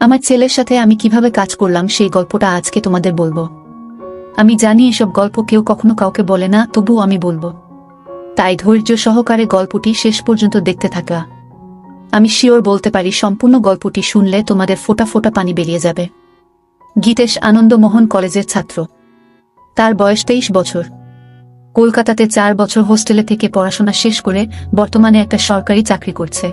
আমার ছেলের সাথে আমি কিভাবে কাজ করলাম সেই গল্পটা আজকে তোমাদের বলবো। আমি জানি এসব গল্প কেউ কখনো কাউকে বলে না, তবুও আমি বলবো। তাই ধৈর্য সহকারে গল্পটি শেষ পর্যন্ত দেখতে থাকা। আমি শিওর বলতে পারি সম্পূর্ণ গল্পটি শুনলে তোমাদের ফোঁটা ফোঁটা পানি বেরিয়ে যাবে। গীতেশ আনন্দমোহন কলেজের ছাত্র। তার বয়স 23 বছর। কলকাতাতে 4 বছর হোস্টেলে থেকে পড়াশোনা শেষ করে বর্তমানে একটা সরকারি চাকরি করছে।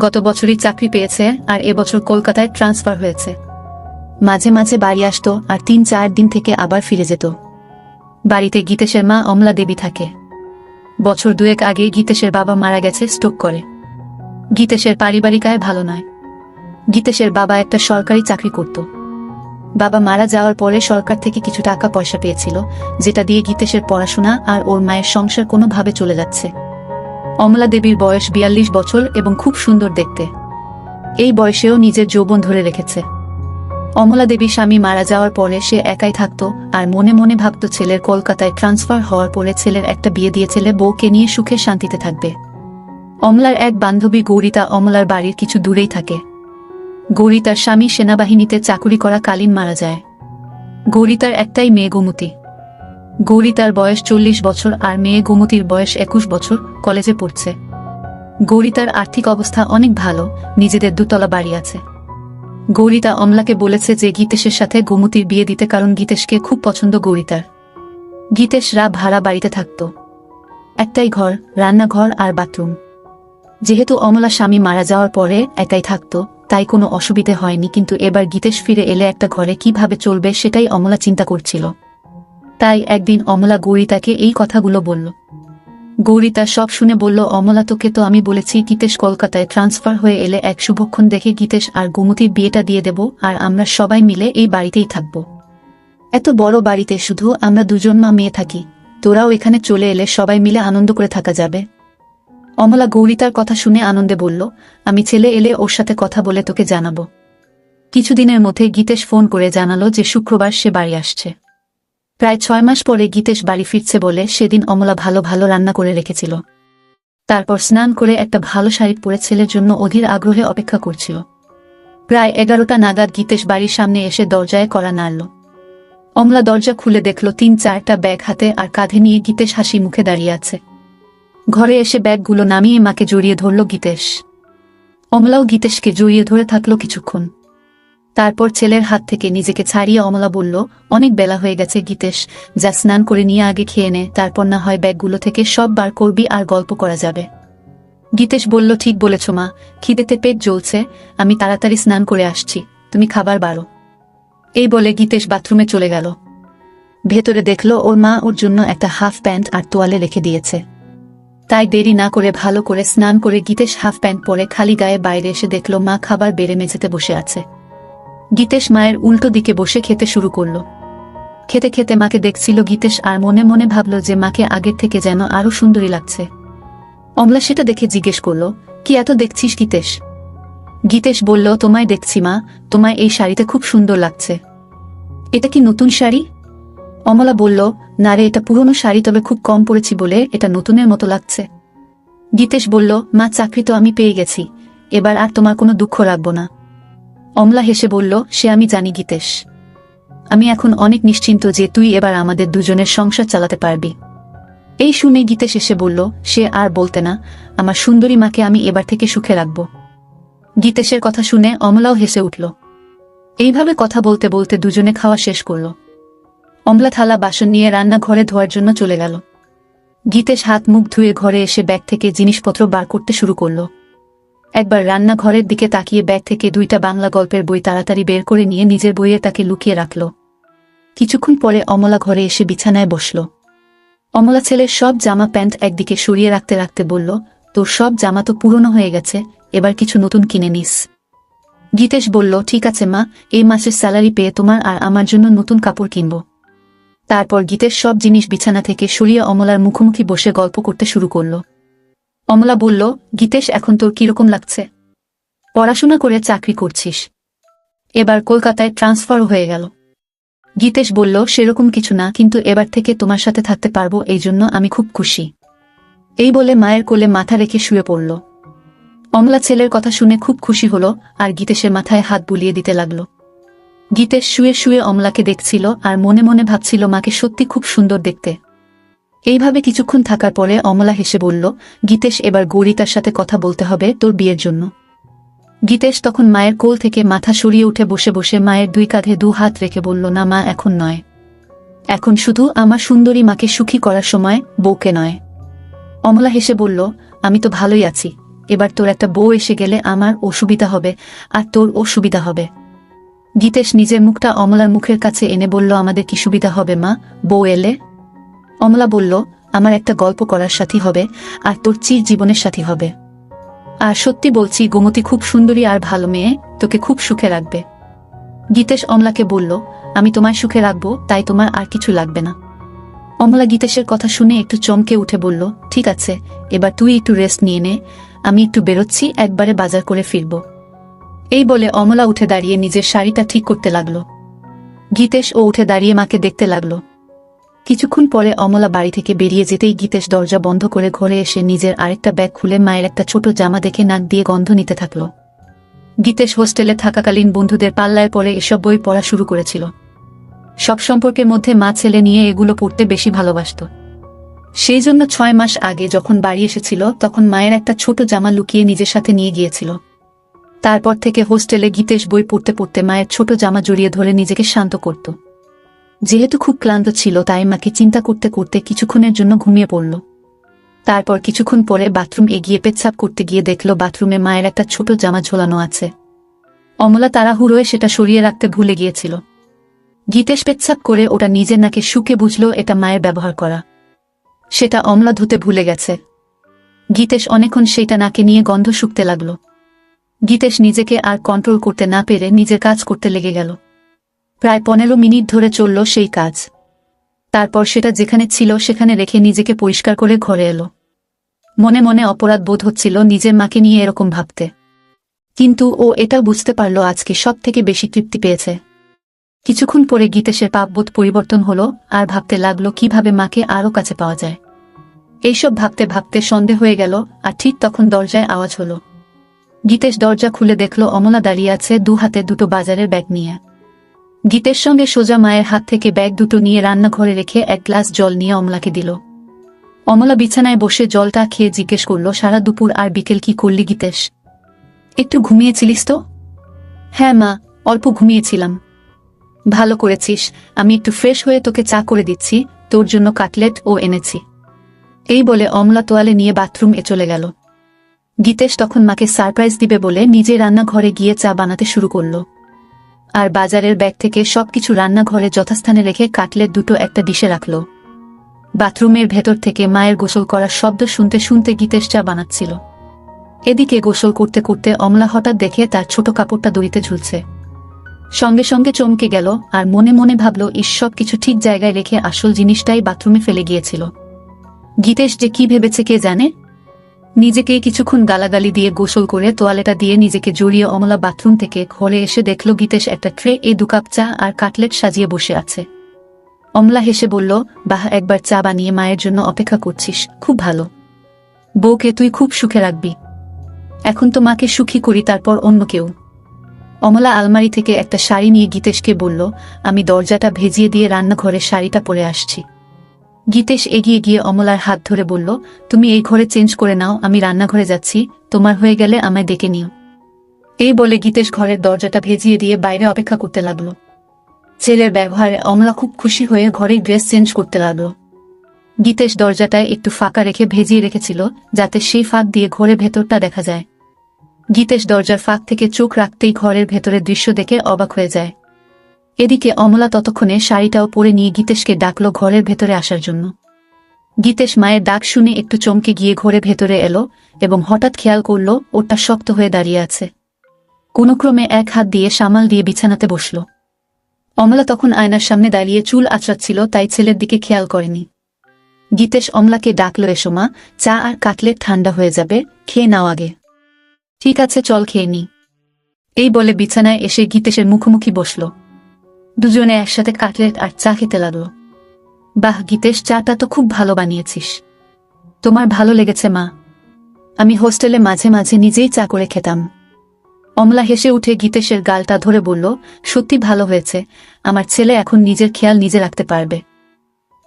গত বছরই চাকরি পেয়েছে আর এবছর কলকাতায় ট্রান্সফার হয়েছে। মাঝে মাঝে বাড়ি আসতো আর 3-4 দিন থেকে আবার ফিরে যেত। বাড়িতে গীতেশের মা অমলা দেবী থাকে। বছর 2 আগে গীতেশের বাবা মারা গেছে স্ট্রোক করে। গীতেশের পারিবারিক আয় ভালো নয়। গীতেশের বাবা একটা সরকারি চাকরি করত। বাবা মারা যাওয়ার পরে সরকার থেকে কিছু টাকা পয়সা পেয়েছিল, যেটা দিয়ে গীতেশের পড়াশোনা আর ওর মায়ের সংসার কোনোভাবে চলে যাচ্ছে। অমলা দেবীর বয়স 42 বছর এবং খুব সুন্দর দেখতে। এই বয়সেও নিজের যৌবন ধরে রেখেছে। অমলা দেবীর স্বামী মারা যাওয়ার পরে সে একাই থাকত আর মনে মনে ভাবত ছেলের কলকাতায় ট্রান্সফার হওয়ার পরে ছেলের একটা বিয়ে দিয়ে ছেলে বউকে নিয়ে সুখে শান্তিতে থাকবে। অমলার এক বান্ধবী গৌরিতা অমলার বাড়ির কিছু দূরেই থাকে। গৌরিতার স্বামী সেনাবাহিনীতে চাকুরি করা কালীন মারা যায়। গৌরিতার একটাই মেয়ে গোমতী। গৌরিতার বয়স 40 বছর আর মেয়ে গোমতীর বয়স 21 বছর, কলেজে পড়ছে। গৌরিতার আর্থিক অবস্থা অনেক ভালো, নিজেদের 2 তলা বাড়ি আছে। গৌরিতা অমলাকে বলেছে যে গীতেশের সাথে গোমতীর বিয়ে দিতে, কারণ গীতেশকে খুব পছন্দ গৌরিতার। গীতেশরা ভাড়া বাড়িতে থাকত। একটাই ঘর, রান্নাঘর আর বাথরুম। যেহেতু অমলা স্বামী মারা যাওয়ার পরে একাই থাকত, তাই কোনো অসুবিধে হয়নি, কিন্তু এবার গীতেশ ফিরে এলে একটা ঘরে কিভাবে চলবে সেটাই অমলা চিন্তা করছিল। তাই একদিন অমলা গৌরিতাকে এই কথাগুলো বলল। গৌরিতা সব শুনে বলল, অমলা তোকে তো আমি বলেছি গীতেশ কলকাতায় ট্রান্সফার হয়ে এলে এক শুভক্ষণ দেখে গীতেশ আর গোমতীর বিয়েটা দিয়ে দেব আর আমরা সবাই মিলে এই বাড়িতেই থাকব। এত বড় বাড়িতে শুধু আমরা 2জন মা মেয়ে থাকি, তোরাও এখানে চলে এলে সবাই মিলে আনন্দ করে থাকা যাবে। অমলা গৌরিতার কথা শুনে আনন্দে বলল, আমি ছেলে এলে ওর সাথে কথা বলে তোকে জানাবো। কিছুদিনের মধ্যে গীতেশ ফোন করে জানালো যে শুক্রবার সে বাড়ি আসছে। প্রায় 6 মাস পরে গীতেশ বাড়ি ফিরছে বলে সেদিন অমলা ভালো ভালো রান্না করে রেখেছিল। তারপর স্নান করে একটা ভালো শাড়ি পরে ছেলের জন্য অধীর আগ্রহে অপেক্ষা করছিল। প্রায় 11টা নাগাদ গীতেশ বাড়ির সামনে এসে দরজায় কড়া নাড়ল। অমলা দরজা খুলে দেখল 3-4টা ব্যাগ হাতে আর কাঁধে নিয়ে গীতেশ হাসি মুখে দাঁড়িয়ে আছে। ঘরে এসে ব্যাগগুলো নামিয়ে মাকে জড়িয়ে ধরল গীতেশ। অমলাও গীতেশকে জড়িয়ে ধরে থাকলো কিছুক্ষণ। তারপর ছেলের হাত থেকে নিজেকে ছাড়িয়ে অমলা বলল, অনেক বেলা হয়ে গেছে গীতেশ, যা স্নান করে নিয়ে আগে খেয়ে নে, তারপর না হয় ব্যাগগুলো থেকে সব বার করবি আর গল্প করা যাবে। গীতেশ বলল, ঠিক বলেছ মা, খিদেতে পেট জ্বলছে, আমি তাড়াতাড়ি স্নান করে আসছি, তুমি খাবার বাড়ো। এই বলে গীতেশ বাথরুমে চলে গেল। ভেতরে দেখল ওর মা ওর জন্য একটা হাফ প্যান্ট আর তোয়ালে রেখে দিয়েছে। তাই দেরি না করে ভালো করে স্নান করে গীতেশ হাফ প্যান্ট পরে খালি গায়ে বাইরে এসে দেখল মা খাবার বেড়ে মেঝেতে বসে আছে। গীতেশ মায়ের উল্টো দিকে বসে খেতে শুরু করল। খেতে খেতে মাকে দেখছিল গীতেশ আর মনে মনে ভাবল যে মাকে আগের থেকে যেন আরো সুন্দরী লাগছে। অমলা সেটা দেখে জিজ্ঞেস করল, কি এত দেখছিস গীতেশ? গীতেশ বলল, তোমায় দেখছি মা, তোমায় এই শাড়িতে খুব সুন্দর লাগছে। এটা কি নতুন শাড়ি? অমলা বলল, না রে, এটা পুরনো শাড়ি, তবে খুব কম পরেছি বলে এটা নতুনের মতো লাগছে। গীতেশ বলল, মা চাকরি তো আমি পেয়ে গেছি, এবার আর তোমার কোনো দুঃখ রাখবো না। অমলা হেসে বলল, সে আমি জানি গীতেশ, আমি এখন অনেক নিশ্চিন্ত যে তুই এবার আমাদের 2জনের সংসার চালাতে পারবি। এই শুনে গীতেশ এসে বলল, সে আর বলতে না, আমার সুন্দরী মাকে আমি এবার থেকে সুখে রাখব। গীতেশের কথা শুনে অমলাও হেসে উঠল। এইভাবে কথা বলতে বলতে 2জনে খাওয়া শেষ করল। অমলা থালা বাসন নিয়ে রান্নাঘরে ধোয়ার জন্য চলে গেল। গীতেশ হাত মুখ ধুয়ে ঘরে এসে ব্যাগ থেকে জিনিসপত্র বার করতে শুরু করল। একবার রান্নাঘরের দিকে তাকিয়ে ব্যাগ থেকে 2টা বাংলা গল্পের বই তাড়াতাড়ি বের করে নিয়ে নিজের বইয়ে তাকে লুকিয়ে রাখল। কিছুক্ষণ পরে অমলা ঘরে এসে বিছানায় বসল। অমলা ছেলের সব জামা প্যান্ট একদিকে সরিয়ে রাখতে রাখতে বলল, তোর সব জামা তো পুরনো হয়ে গেছে, এবার কিছু নতুন কিনে নিস। গীতেশ বলল, ঠিক আছে মা, এই মাসের স্যালারি পেয়ে তোমার আর আমার জন্য নতুন কাপড় কিনব। তারপর গীতেশ সব জিনিস বিছানা থেকে সরিয়ে অমলার মুখোমুখি বসে গল্প করতে শুরু করল। অমলা বলল, গীতেশ, এখন তোর কিরকম লাগছে? পড়াশোনা করে চাকরি করছিস, এবার কলকাতায় ট্রান্সফার হয়ে গেল। গীতেশ বলল, সেরকম কিছু না, কিন্তু এবার থেকে তোমার সাথে থাকতে পারবো, এই জন্য আমি খুব খুশি। এই বলে মায়ের কোলে মাথা রেখে শুয়ে পড়ল। অমলা ছেলের কথা শুনে খুব খুশি হলো আর গীতেশের মাথায় হাত বুলিয়ে দিতে লাগলো। গীতেশ শুয়ে শুয়ে অমলাকে দেখছিল আর মনে মনে ভাবছিল মাকে সত্যি খুব সুন্দর দেখতে। এইভাবে কিছুক্ষণ থাকার পরে অমলা হেসে বলল, গীতেশ, এবার গৌরিতার সাথে কথা বলতে হবে তোর বিয়ের জন্য। গীতেশ তখন মায়ের কোল থেকে মাথা সরিয়ে উঠে বসে বসে মায়ের দুই কাঁধে দু হাত রেখে বলল, না মা, এখন নয়। এখন শুধু আমার সুন্দরী মাকে সুখী করার সময়, বউকে নয়। অমলা হেসে বলল, আমি তো ভালোই আছি, এবার তোর একটা বউ এসে গেলে আমার অসুবিধা হবে আর তোর অসুবিধা হবে। গীতেশ নিজের মুখটা অমলার মুখের কাছে এনে বলল, আমাদের কি সুবিধা হবে মা, বউ এলে? অমলা বলল, আমার একটা গল্প করার সাথী হবে আর তোর চির জীবনের সাথী হবে। আর সত্যি বলছি, গোমতী খুব সুন্দরী আর ভালো মেয়ে, তোকে খুব সুখে রাখবে। গীতেশ অমলাকে বলল, আমি তোমায় সুখে রাখবো, তাই তোমার আর কিছু লাগবে না। অমলা গীতেশের কথা শুনে একটু চমকে উঠে বলল, ঠিক আছে, এবার তুই একটু রেস্ট নিয়ে নে, আমি একটু বেরোচ্ছি, একবারে বাজার করে ফিরব। এই বলে অমলা উঠে দাঁড়িয়ে নিজের শাড়িটা ঠিক করতে লাগল। গীতেশ ও উঠে দাঁড়িয়ে মাকে দেখতে লাগল। কিছুক্ষণ পরে অমলা বাড়ি থেকে বেরিয়ে যেতেই গীতেশ দরজা বন্ধ করে ঘরে এসে নিজের আরেকটা ব্যাগ খুলে মায়ের একটা ছোট জামা দেখে নাক দিয়ে গন্ধ নিতে থাকল। গীতেশ হোস্টেলে থাকাকালীন বন্ধুদের পাল্লায় পরে এসব বই পড়া শুরু করেছিল। সব সম্পর্কের মধ্যে মা ছেলে নিয়ে এগুলো পড়তে বেশি ভালোবাসত। সেই জন্য 6 মাস আগে যখন বাড়ি এসেছিল তখন মায়ের একটা ছোট জামা লুকিয়ে নিজের সাথে নিয়ে গিয়েছিল। তারপর থেকে হোস্টেলে গীতেশ বই পড়তে পড়তে মায়ের ছোট জামা জড়িয়ে ধরে নিজেকে শান্ত করত। যেহেতু খুব ক্লান্ত ছিল তাই মাকে চিন্তা করতে করতে কিছুক্ষণের জন্য ঘুমিয়ে পড়ল। তারপর কিছুক্ষণ পরে বাথরুম এগিয়ে পেচ্ছাপ করতে গিয়ে দেখল বাথরুমে মায়ের একটা ছোট জামা ঝোলানো আছে। অমলা তাড়াহুড়োয় সেটা সরিয়ে রাখতে ভুলে গিয়েছিল। গীতেশ পেচ্ছাপ করে ওটা নিজের নাকে শুকে বুঝল এটা মায়ের ব্যবহার করা। সেটা অমলা ধুতে ভুলে গেছে। গীতেশ অনেকক্ষণ সেইটা নাকে নিয়ে গন্ধ শুকতে লাগল। গীতেশ নিজেকে আর কন্ট্রোল করতে না পেরে নিজের কাজ করতে লেগে গেল। প্রায় 15 মিনিট ধরে চলল সেই কাজ। তারপর সেটা যেখানে ছিল সেখানে রেখে নিজেকে পরিষ্কার করে ঘরে এলো। মনে মনে অপরাধ বোধ হচ্ছিল নিজের মাকে নিয়ে এরকম ভাবতে, কিন্তু ও এটাও বুঝতে পারল আজকে সব থেকে বেশি তৃপ্তি পেয়েছে। কিছুক্ষণ পরে গীতেশের পাপবোধ পরিবর্তন হলো আর ভাবতে লাগলো কিভাবে মাকে আরও কাছে পাওয়া যায়। এইসব ভাবতে ভাবতে সন্ধে হয়ে গেল আর ঠিক তখন দরজায় আওয়াজ হলো। গীতেশ দরজা খুলে দেখল অমলা দাঁড়িয়ে আছে দু হাতে দুটো বাজারের ব্যাগ নিয়ে। গীতের সঙ্গে সোজা মায়ের হাত থেকে ব্যাগ দুটো নিয়ে রান্নাঘরে রেখে এক গ্লাস জল নিয়ে অমলাকে দিল। অমলা বিছানায় বসে জলটা খেয়ে জিজ্ঞেস করল, সারা দুপুর আর বিকেল কি করলি গীতেশ? একটু ঘুমিয়েছিলিস তো? হ্যাঁ মা, অল্প ঘুমিয়েছিলাম। ভালো করেছিস, আমি একটু ফ্রেশ হয়ে তোকে চা করে দিচ্ছি, তোর জন্য কাটলেট ও এনেছি। এই বলে অমলা তোয়ালে নিয়ে বাথরুমে চলে গেল। গীতেশ তখন মাকে সারপ্রাইজ দিবে বলে নিজে রান্নাঘরে গিয়ে চা বানাতে শুরু করল। আর বাজারের ব্যাগ থেকে সবকিছু রান্নাঘরে যথাস্থানে রেখে কাটলেট দুটো একটা ডিশে রাখল। বাথরুমের ভেতর থেকে মায়ের গোসল করার শব্দ শুনতে শুনতে গীতেশ চা বানাচ্ছিল। এদিকে গোসল করতে করতে অমলা হঠাৎ দেখে তার ছোট কাপড়টা দড়িতে ঝুলছে। সঙ্গে সঙ্গে চমকে গেল আর মনে মনে ভাবল, সব কিছু ঠিক জায়গায় রেখে আসল জিনিসটাই বাথরুমে ফেলে গিয়েছিল। গীতেশ যে কি ভেবেছে কে জানে। নিজেকে কিছুক্ষণ গালাগালি দিয়ে গোসল করে তোয়ালেটা দিয়ে নিজেকে জড়িয়ে অমলা বাথরুম থেকে ঘরে এসে দেখল গীতেশ একটা ট্রে 2 কাপ চা আর কাটলেট সাজিয়ে বসে আছে। অমলা হেসে বলল, বাহ, একবার চা বানিয়ে মায়ের জন্য অপেক্ষা করছিস, খুব ভালো। বউকে তুই খুব সুখে রাখবি। এখন তো মাকে সুখী করি, তারপর অন্য কেউ। অমলা আলমারি থেকে একটা শাড়ি নিয়ে গীতেশকে বলল, আমি দরজাটা ভেজিয়ে দিয়ে রান্নাঘরে শাড়িটা পরে আসছি। গীতেশ এগিয়ে গিয়ে অমলার হাত ধরে বলল, তুমি এই ঘরে চেঞ্জ করে নাও, আমি রান্নাঘরে যাচ্ছি, তোমার হয়ে গেলে আমায় ডেকে নিও। এই বলে গীতেশ ঘরের দরজাটা ভেজিয়ে দিয়ে বাইরে অপেক্ষা করতে লাগল। ছেলের ব্যবহারে অমলা খুব খুশি হয়ে ঘরে ড্রেস চেঞ্জ করতে লাগল। গীতেশ দরজাটায় একটু ফাঁকা রেখে ভেজিয়ে রেখেছিল যাতে সেই ফাঁক দিয়ে ঘরের ভেতরটা দেখা যায়। গীতেশ দরজার ফাঁক থেকে চোখ রাখতেই ঘরের ভেতরের দৃশ্য দেখে অবাক হয়ে যায়। এদিকে অমলা ততক্ষণে শাড়িটাও পরে নিয়ে গীতেশকে ডাকল ঘরের ভেতরে আসার জন্য। গীতেশ মায়ের ডাক শুনে একটু চমকে গিয়ে ঘরের ভেতরে এলো এবং হঠাৎ খেয়াল করল ওটা শক্ত হয়ে দাঁড়িয়ে আছে। কোনোক্রমে এক হাত দিয়ে সামাল দিয়ে বিছানাতে বসল। অমলা তখন আয়নার সামনে দাঁড়িয়ে চুল আঁচড়াচ্ছিল, তাই ছেলের দিকে খেয়াল করেনি। গীতেশ অমলাকে ডাকল, এসো মা, চা আর কাটলেট ঠান্ডা হয়ে যাবে, খেয়ে নাও আগে। ঠিক আছে, চল খেয়ে নি। এই বলে বিছানায় এসে গীতেশের মুখোমুখি বসল। দুজনে একসাথে কাটলেট আর চা খেতে লাগলো। বাহ গীতেশ, চাটা তো খুব ভালো বানিয়েছিস। তোমার ভালো লেগেছে মা? আমি হোস্টেলে মাঝে মাঝে নিজেই চা করে খেতাম। অমলা হেসে উঠে গীতেশের গালটা ধরে বলল, সত্যি ভালো হয়েছে, আমার ছেলে এখন নিজের খেয়াল নিজে রাখতে পারবে।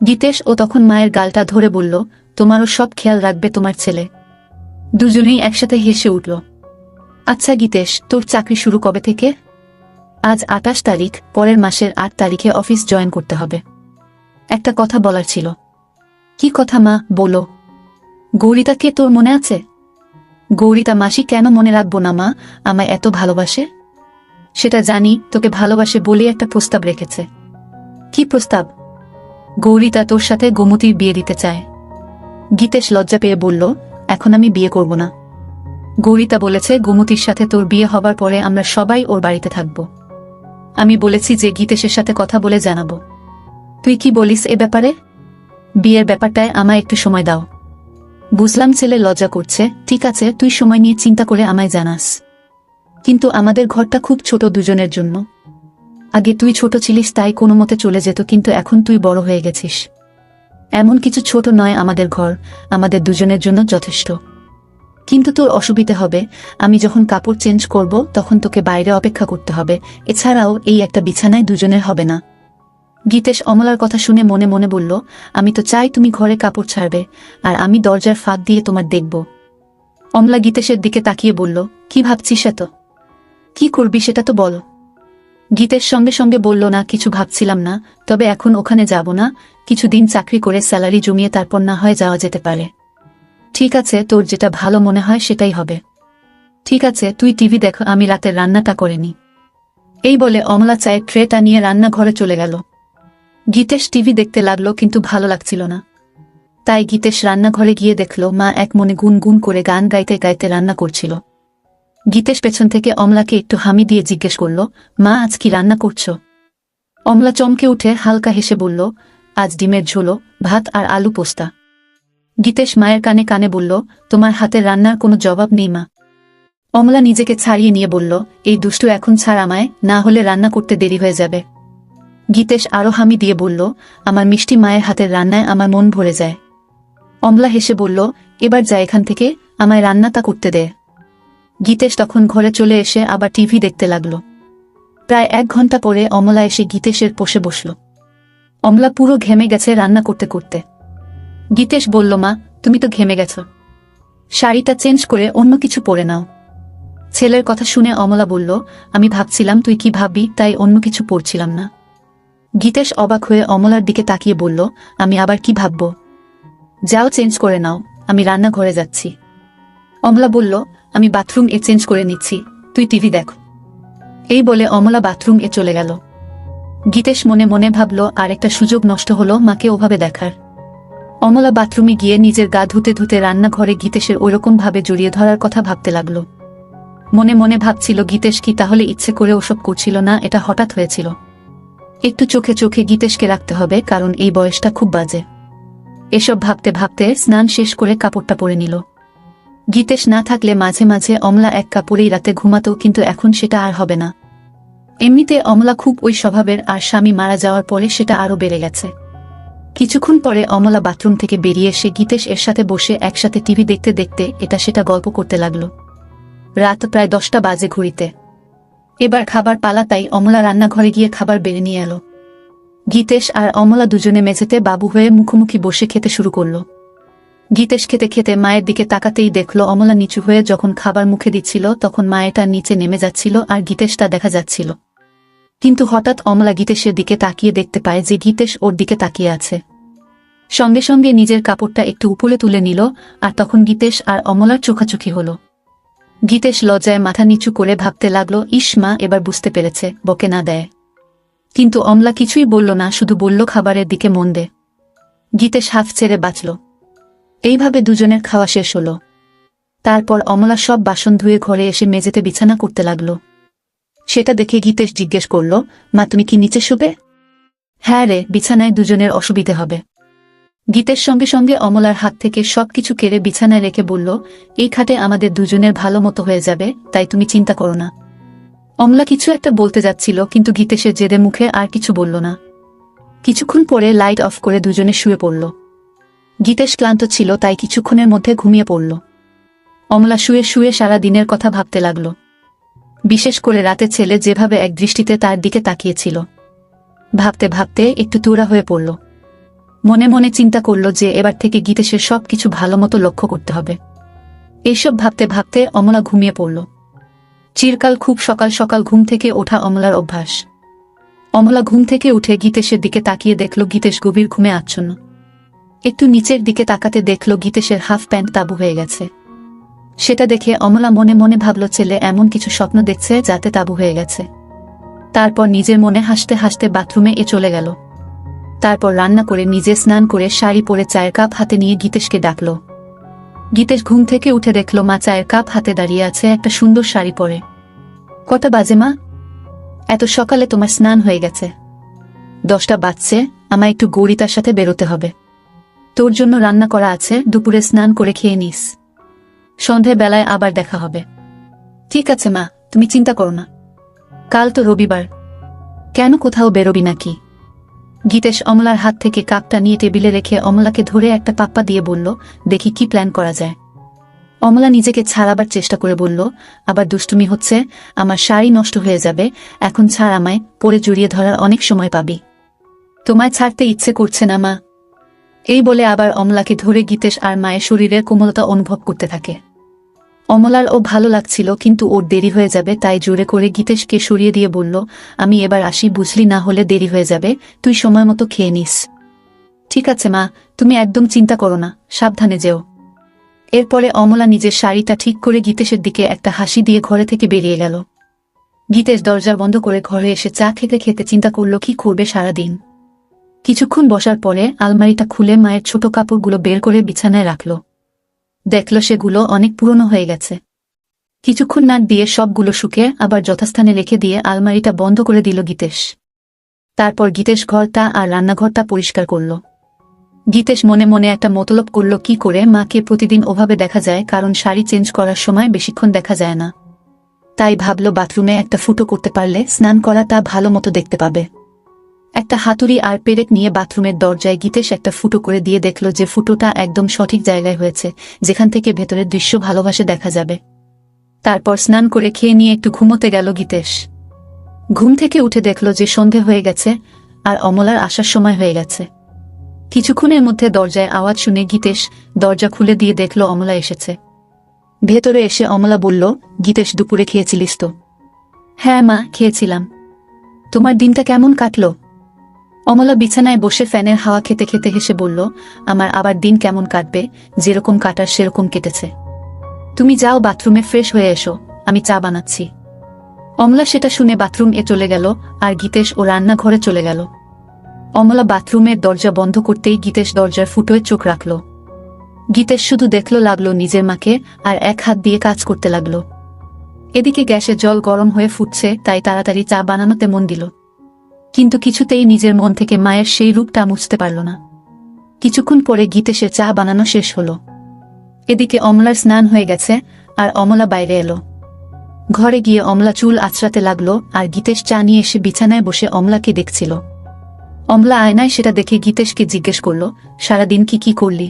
গীতেশ ও তখন মায়ের গালটা ধরে বলল, তোমারও সব খেয়াল রাখবে তোমার ছেলে। দুজনেই একসাথে হেসে উঠল। আচ্ছা গীতেশ, তোর চাকরি শুরু কবে থেকে? আজ ২৮ তারিখ, পরের মাসের ৮ তারিখে অফিস জয়েন করতে হবে। একটা কথা বলার ছিল। কি কথা মা, বলো। গৌরিতা কে তোর মনে আছে? গৌরিতা মাসি কেন মনে রাখবো না মা, আমায় এত ভালোবাসে। সেটা জানি, তোকে ভালোবাসে বলে একটা প্রস্তাব রেখেছে। কি প্রস্তাব? গৌরিতা তোর সাথে গোমতীর বিয়ে দিতে চায়। গীতেশ লজ্জা পেয়ে বলল, এখন আমি বিয়ে করব না। গৌরিতা বলেছে গোমতীর সাথে তোর বিয়ে হবার পরে আমরা সবাই ওর বাড়িতে থাকব। আমি বলেছি যে গীতেশের সাথে কথা বলে জানাবো। তুই কি বলিস এ ব্যাপারে? বিয়ের ব্যাপারটায় আমায় একটু সময় দাও। বুঝলাম ছেলে লজ্জা করছে, ঠিক আছে, তুই সময় নিয়ে চিন্তা করে আমায় জানাস। কিন্তু আমাদের ঘরটা খুব ছোট দুজনের জন্য। আগে তুই ছোট ছিলিস তাই কোনো মতে চলে যেত, কিন্তু এখন তুই বড় হয়ে গেছিস। এমন কিছু ছোট নয় আমাদের ঘর, আমাদের দুজনের জন্য যথেষ্ট। কিন্তু তোর অসুবিধে হবে, আমি যখন কাপড় চেঞ্জ করব তখন তোকে বাইরে অপেক্ষা করতে হবে, এছাড়াও এই একটা বিছানায় দুজনের হবে না। গীতেশ অমলার কথা শুনে মনে মনে বলল, আমি তো চাই তুমি ঘরে কাপড় ছাড়বে, আর আমি দরজার ফাঁক দিয়ে তোমার দেখব। অমলা গীতেশের দিকে তাকিয়ে বলল, কি ভাবছিস এত? কি করবি সেটা তো বল। গীতেশ সঙ্গে সঙ্গে বলল, না কিছু ভাবছিলাম না, তবে এখন ওখানে যাব না, কিছুদিন চাকরি করে স্যালারি জমিয়ে তারপর না হয় যাওয়া যেতে পারে। ঠিক আছে, তোর যেটা ভালো মনে হয় সেটাই হবে। ঠিক আছে, তুই টিভি দেখ, আমি রাতের রান্নাটা করে নি। এই বলে অমলা চায়ের ট্রেটা নিয়ে রান্নাঘরে চলে গেল। গীতেশ টিভি দেখতে লাগলো, কিন্তু ভালো লাগছিল না। তাই গীতেশ রান্নাঘরে গিয়ে দেখল মা এক মনে গুনগুন করে গান গাইতে গাইতে রান্না করছিল। গীতেশ পেছন থেকে অমলাকে একটু হামি দিয়ে জিজ্ঞেস করল, মা আজ কি রান্না করছো? অমলা চমকে উঠে হালকা হেসে বলল, আজ ডিমের ঝোলো, ভাত আর আলু পোস্তা। গীতেশ মায়ের কানে কানে বলল, তোমার হাতের রান্নার কোনো জবাব নেই মা। অমলা নিজেকে ছাড়িয়ে নিয়ে বলল, এই দুষ্টু এখন ছাড় আমায়, না হলে রান্না করতে দেরি হয়ে যাবে। গীতেশ আরো হামি দিয়ে বলল, আমার মিষ্টি মায়ের হাতের রান্নায় আমার মন ভরে যায়। অমলা হেসে বলল, এবার যা এখান থেকে, আমায় রান্নাটা করতে দে। গীতেশ তখন ঘরে চলে এসে আবার টিভি দেখতে লাগল। প্রায় ১ ঘন্টা পরে অমলা এসে গীতেশের পাশে বসল। অমলা পুরো ঘেমে গেছে রান্না করতে করতে। গীতেশ বলল, মা তুমি তো ঘেমে গেছ, শাড়িটা চেঞ্জ করে অন্য কিছু পরে নাও। ছেলের কথা শুনে অমলা বলল, আমি ভাবছিলাম তুই কি ভাববি, তাই অন্য কিছু পরছিলাম না। গীতেশ অবাক হয়ে অমলার দিকে তাকিয়ে বলল, আমি আবার কি ভাবব? যাও চেঞ্জ করে নাও, আমি রান্নাঘরে যাচ্ছি। অমলা বলল, আমি বাথরুম এ চেঞ্জ করে নিচ্ছি, তুই টিভি দেখ। এই বলে অমলা বাথরুম এ চলে গেল। গীতেশ মনে মনে ভাবল, আর একটা সুযোগ নষ্ট হলো মাকে ওভাবে দেখার। অমলা বাথরুমে গিয়ে নিজের গা ধুতে ধুতে রান্নাঘরে গীতেশের ওইরকম ভাবে জড়িয়ে ধরার কথা ভাবতে লাগলো। মনে মনে ভাবছিল, গীতেশ কি তাহলে ইচ্ছে করে ওসব করছিল না, এটা হঠাৎ হয়েছিল। একটু চোখে চোখে গীতেশকে রাখতে হবে, কারণ এই বয়সটা খুব বাজে। এসব ভাবতে ভাবতে স্নান শেষ করে কাপড়টা পরে নিল। গীতেশ না থাকলে মাঝে মাঝে অমলা এক কাপড়েই রাতে ঘুমাতো, কিন্তু এখন সেটা আর হবে না। এমনিতে অমলা খুব ওই স্বভাবের, আর স্বামী মারা যাওয়ার পরে সেটা আরো বেড়ে গেছে। কিছুক্ষণ পরে অমলা বাথরুম থেকে বেরিয়ে এসে গীতেশ এর সাথে বসে একসাথে টিভি দেখতে দেখতে এটা সেটা গল্প করতে লাগলো। রাত প্রায় 10টা বাজে ঘড়িতে। এবার খাবার পালা, তাই অমলা রান্নাঘরে গিয়ে খাবার বেড়ে নিয়ে এলো। গীতেশ আর অমলা দুজনে মেঝেতে বাবু হয়ে মুখোমুখি বসে খেতে শুরু করলো। গীতেশ খেতে খেতে মায়ের দিকে তাকাতেই দেখল অমলা নিচু হয়ে যখন খাবার মুখে দিচ্ছিল তখন মায়েটা নিচে নেমে যাচ্ছিল আর গীতেশটা দেখা যাচ্ছিল। কিন্তু হঠাৎ অমলা গীতেশের দিকে তাকিয়ে দেখতে পায় যে গীতেশ ওর দিকে তাকিয়ে আছে। সঙ্গে সঙ্গে নিজের কাপড়টা একটু উপরে তুলে নিল, আর তখন গীতেশ আর অমলার চোখাচোখি হল। গীতেশ লজ্জায় মাথা নিচু করে ভাবতে লাগলো, ইস মা এবার বুঝতে পেরেছে, বকে না দেয়। কিন্তু অমলা কিছুই বলল না, শুধু বলল, খাবারের দিকে মন দে। গীতেশ হাফ ছেড়ে বাঁচল। এইভাবে দুজনের খাওয়া শেষ হল। তারপর অমলা সব বাসন ধুয়ে ঘরে এসে মেঝেতে বিছানা করতে লাগল। সেটা দেখে গীতেশ জিজ্ঞেস করল, মা তুমি কি নিচে শুবে? হ্যাঁ রে, বিছানায় দুজনের অসুবিধে হবে। গীতেশ সঙ্গে সঙ্গে অমলার হাত থেকে সবকিছু কেড়ে বিছানায় রেখে বলল, এই খাটে আমাদের দুজনের ভালো মতো হয়ে যাবে, তাই তুমি চিন্তা করো না। অমলা কিছু একটা বলতে যাচ্ছিল, কিন্তু গীতেশের জেদে মুখে আর কিছু বলল না। কিছুক্ষণ পরে লাইট অফ করে দুজনে শুয়ে পড়ল। গীতেশ ক্লান্ত ছিল, তাই কিছুক্ষণের মধ্যে ঘুমিয়ে পড়ল। অমলা শুয়ে শুয়ে সারা দিনের কথা ভাবতে লাগল। বিশেষ করে রাতে ছেলে যেভাবে এক দৃষ্টিতে তার দিকে তাকিয়েছিল। ভাবতে ভাবতে একটু তুরা হয়ে পড়ল। মনে মনে চিন্তা করল যে এবার থেকে গীতেশের সবকিছু ভালোমতো লক্ষ্য করতে হবে। এইসব ভাবতে ভাবতে অমলা ঘুমিয়ে পড়ল। চিরকাল খুব সকাল সকাল ঘুম থেকে ওঠা অমলার অভ্যাস। অমলা ঘুম থেকে উঠে গীতেশের দিকে তাকিয়ে দেখল গীতেশ গভীর ঘুমে আচ্ছন্ন। একটু নিচের দিকে তাকাতে দেখল গীতেশের হাফ প্যান্ট তাবু হয়ে গেছে। সেটা দেখে অমলা মনে মনে ভাবল ছেলে এমন কিছু স্বপ্ন দেখছে যাতে তাবু হয়ে গেছে। তারপর নিজের মনে হাসতে হাসতে বাথরুমে চলে গেল। তারপর রান্না করে নিজে স্নান করে শাড়ি পরে চায়ের কাপ হাতে নিয়ে গীতেশকে ডাকল। গীতেশ ঘুম থেকে উঠে দেখল মা চায়ের কাপ হাতে দাঁড়িয়ে আছে একটা সুন্দর শাড়ি পরে। কটা বাজে মা? এত সকালে তোমার স্নান হয়ে গেছে? 10টা বাজছে, আমায় একটু গৌরিতার সাথে বেরোতে হবে। তোর জন্য রান্না করা আছে, দুপুরে স্নান করে খেয়ে নিস। সন্ধে বেলায় আবার দেখা হবে। ঠিক আছে মা, তুমি চিন্তা করো না। কাল তো রবিবার, কেন কোথাও বেরোবি নাকি? গীতেশ অমলার হাত থেকে কাপটা নিয়ে টেবিলে রেখে অমলাকে ধরে একটা পাপ্পা দিয়ে বলল, দেখি কি প্ল্যান করা যায়। অমলা নিজেকে ছাড়াবার চেষ্টা করে বলল, আবার দুষ্টুমি হচ্ছে, আমার শাড়ি নষ্ট হয়ে যাবে, এখন ছাড় আমায়, পরে জড়িয়ে ধরার অনেক সময় পাবি। তোমায় ছাড়তে ইচ্ছে করছে না মা। এই বলে আবার অমলাকে ধরে গীতেশ আর মায়ের শরীরের কোমলতা অনুভব করতে থাকে। অমলার ও ভালো লাগছিল, কিন্তু ওর দেরি হয়ে যাবে, তাই জোরে করে গীতেশকে সরিয়ে দিয়ে বলল, আমি এবার আসি, বুঝলি, না হলে দেরি হয়ে যাবে, তুই সময় মতো খেয়ে নিস। ঠিক আছে মা, তুমি একদম চিন্তা করো না, সাবধানে যেও। এরপরে অমলা নিজের শাড়িটা ঠিক করে গীতেশের দিকে একটা হাসি দিয়ে ঘরে থেকে বেরিয়ে গেল। গীতেশ দরজা বন্ধ করে ঘরে এসে চা খেতে খেতে চিন্তা করল কি করবে সারাদিন। কিছুক্ষণ বসার পরে আলমারিটা খুলে মায়ের ছোট কাপড়গুলো বের করে বিছানায় রাখল। দেখল সেগুলো অনেক পুরনো হয়ে গেছে। কিছুক্ষণ নাক দিয়ে সবগুলো শুকে আবার যথাস্থানে রেখে দিয়ে আলমারিটা বন্ধ করে দিল গীতেশ। তারপর গীতেশ ঘরটা আর রান্নাঘরটা পরিষ্কার করল। গীতেশ মনে মনে একটা মতলব করল কি করে মাকে প্রতিদিন ওভাবে দেখা যায়, কারণ শাড়ি চেঞ্জ করার সময় বেশিক্ষণ দেখা যায় না। তাই ভাবল বাথরুমে একটা ফুটো করতে পারলে স্নান করাটা ভালো মতো দেখতে পাবে। একটা হাতুড়ি আর পেরেক নিয়ে বাথরুমের দরজায় গীতেশ একটা ফুটো করে দিয়ে দেখল যে ফুটোটা একদম সঠিক জায়গায় হয়েছে, যেখান থেকে ভেতরের দৃশ্য ভালোভাবে দেখা যাবে। তারপর স্নান করে খেয়ে নিয়ে একটু ঘুমোতে গেল গীতেশ। ঘুম থেকে উঠে দেখল যে সন্ধে হয়ে গেছে আর অমলার আসার সময় হয়ে গেছে। কিছুক্ষণের মধ্যে দরজায় আওয়াজ শুনে গীতেশ দরজা খুলে দিয়ে দেখল অমলা এসেছে। ভেতরে এসে অমলা বলল, গীতেশ, দুপুরে খেয়েছিলিস তো? হ্যাঁ মা, খেয়েছিলাম। তোমার দিনটা কেমন কাটলো? অমলা বিছানায় বসে ফ্যানের হাওয়া খেতে খেতে হেসে বলল, আমার আবার দিন কেমন কাটবে, যেরকম কাটার সেরকম কেটেছে। তুমি যাও বাথরুমে ফ্রেশ হয়ে এসো, আমি চা বানাচ্ছি। অমলা সেটা শুনে বাথরুমে চলে গেল আর গীতেশ ও রান্নাঘরে চলে গেল। অমলা বাথরুমের দরজা বন্ধ করতেই গীতেশ দরজার ফুটোয় চোখ রাখল। গীতেশ শুধু দেখল লাগলো নিজের মাকে আর এক হাত দিয়ে কাজ করতে লাগলো। এদিকে গ্যাসে জল গরম হয়ে ফুটছে, তাই তাড়াতাড়ি চা বানানোতে মন দিল। কিন্তু কিছুতেই নিজের মন থেকে মায়ের সেই রূপটা মুছতে পারল না। কিছুক্ষণ পরে গীতেশের চা বানানো শেষ হলো। এদিকে অমলার স্নান হয়ে গেছে আর অমলা বাইরে এলো। ঘরে গিয়ে অমলা চুল আঁচড়াতে লাগলো আর গীতেশ চা নিয়ে এসে বিছানায় বসে অমলাকে দেখছিল। অমলা আয়নায় সেটা দেখে গীতেশকে জিজ্ঞেস করল, সারাদিন কি কি করলি?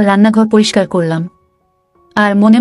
রান্নাঘর পরিষ্কার করলাম। আর মনে